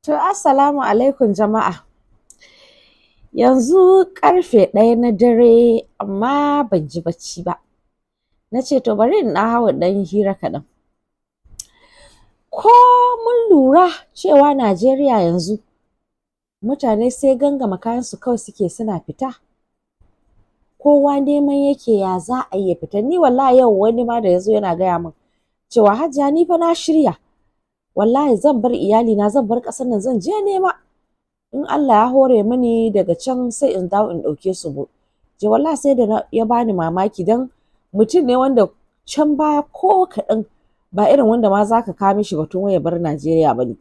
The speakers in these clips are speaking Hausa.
To, assalamu alaikum jama'a. Yanzu karfe 1 na dare amma ban ji bacci ba. Na ce to bari in hawa ɗan hira kaɗan. Ko mun lura cewa Najeriya yanzu mutane sai gangama kayansu kawai suke suna fita. Kowa neman yake ya za a yi fita. Ni wallahi yau wani ma da ya zo yana gaya min cewa Hajiya ni fa na shirya. Wallahi zan bar iyalina zan bar ƙasar nan zan je nema. In Allah ya hore mini daga can sai in dawo in ɗauke su mu. Je wallahi sai da ya bani mamaki dan mutum ne wanda can baya ko kaɗan ba irin wanda ma za ka kawo mishi batun waya bar Najeriya ba ne.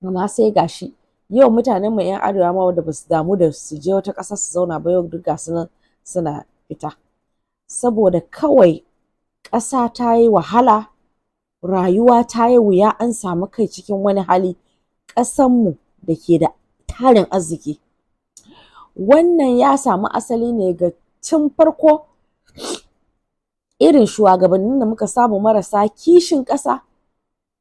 Amma sai gashi yau mutanen mu 'yan arewa ma wanda ba su damu da su je wata ƙasa su zauna ba yau duk ga su nan suna fita. Saboda kawai ƙasa ta yi wahala, rayuwa ta yi wuya an samu kai cikin wani hali. Ƙasanmu da ke da tarin arziki. Wannan ya samu asali ne ga tun farko irin shuwagabannin da muka samu marasa kishin ƙasa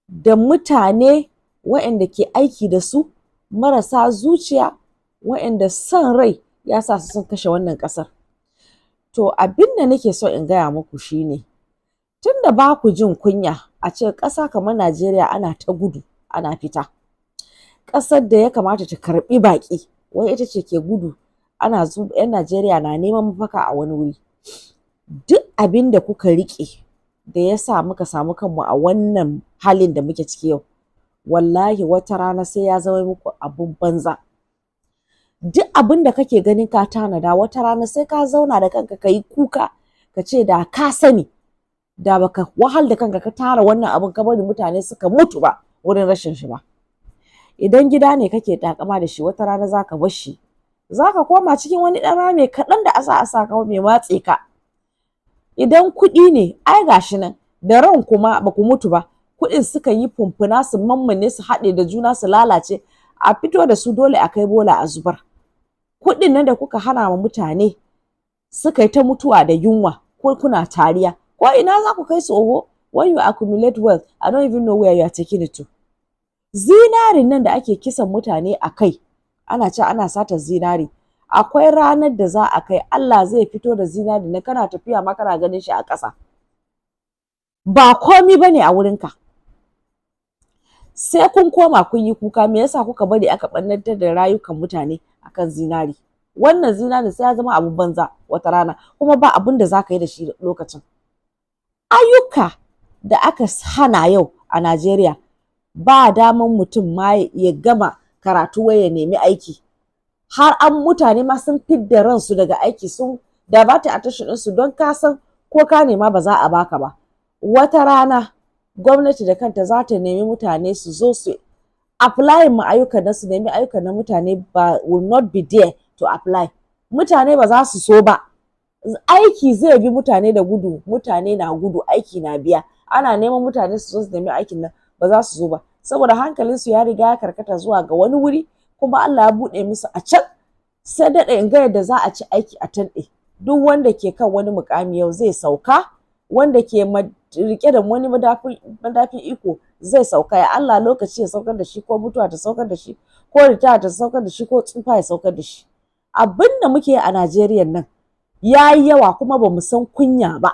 da mutane waɗanda ke aiki da su marasa zuciya waɗanda son rai ya sa su sun kashe wannan ƙasar. To abin da nake so in gaya muku shine tunda ba ku jin kunya a ce ƙasa kamar Najeriya ana ta gudu ana fita. Ƙasar da ya kamata ta karɓi baƙi wai ita ce ke gudu ana 'yan Najeriya na neman mafaka a wani wuri. Duk abin da kuka riƙe da ya sa muka samu kanmu a wannan halin da muke ciki yau wallahi wata rana sai ya zama muku abin banza. Duk abin da kake ganin ka tanada wata rana sai ka zauna da kanka ka yi kuka ka ce da ka sani da baka wahal da kanka ka tara wannan abin ka bari mutane suka mutu ba wurin rashin shi ba. Idan gida ne kake takama da shi wata rana za ka bar shi za ka koma cikin wani ɗan rami kaɗan da a sa ka mai matse ka. Idan kuɗi ne ai gashi nan da ran kuma ba ku mutu ba kuɗin suka yi fumfuna su mammane su haɗe da juna su lalace a fito da su dole a kai bola a zubar. Kuɗin nan da kuka hana wa mutane suka yi ta mutuwa da yunwa ko kuna tariya ko ina za ku kai su oho. When you accumulate wealth I don't even know where you are taking it to. Zinarin nan da ake kisan mutane a kai ana ce ana sata zinari akwai ranar da za a kai Allah zai fito da zinari na kana tafiya ma kana ganin shi a ƙasa ba komi bane a wurinka. Sai kun koma kun yi kuka me yasa kuka bari aka ɓannantar da rayukan mutane akan zinari. Wannan zinari sai ya zama abin banza wata rana kuma ba abin da za ka yi da shi lokacin. Ayyuka da aka hana yau a Najeriya ba daman mutum ma ya gama karatu wai ya nemi aiki. Har an mutane ma sun fidda ransu daga aiki sun da ba ta attention ɗinsu don ka san ko ka nema ba za a baka ba. Wata rana gwamnati da kanta za ta nemi mutane su zo su apply ma ayyukan nan su nemi ayyukan na mutane ba will not be there to apply. Mutane ba za su so ba. Aiki zai bi mutane da gudu mutane na gudu aiki na biya ana neman mutane su zo su nemi aikin nan ba za su zo ba saboda hankalinsu ya riga ya karkata zuwa ga wani wuri kuma Allah ya buɗe musu a can sai daɗa in ga yadda za a ci aiki a tanɗe. Duk wanda ke kan wani mukami yau zai sauka wanda ke rike da wani madafin iko zai sauka ya Allah lokaci ya saukar da shi ko mutuwa ta saukar da shi ko ritaya ta saukar da shi ko tsufa ya saukar da shi. Abin da muke a Najeriya nan ya yi yawa kuma ba mu san kunya ba.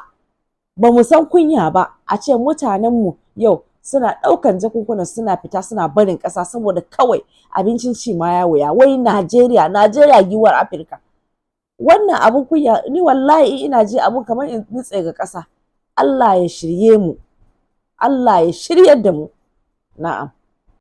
Ba mu san kunya ba a ce mutanenmu yau suna ɗaukan jakunkuna suna fita suna barin ƙasa saboda kawai abincin ci ma ya wuya. Wai Najeriya giwar Afirka. Wannan abun kunya ni wallahi ina ji abun kamar in nutse ga ƙasa. Allah ya shirye mu. Allah ya shiryar da mu. Na'am.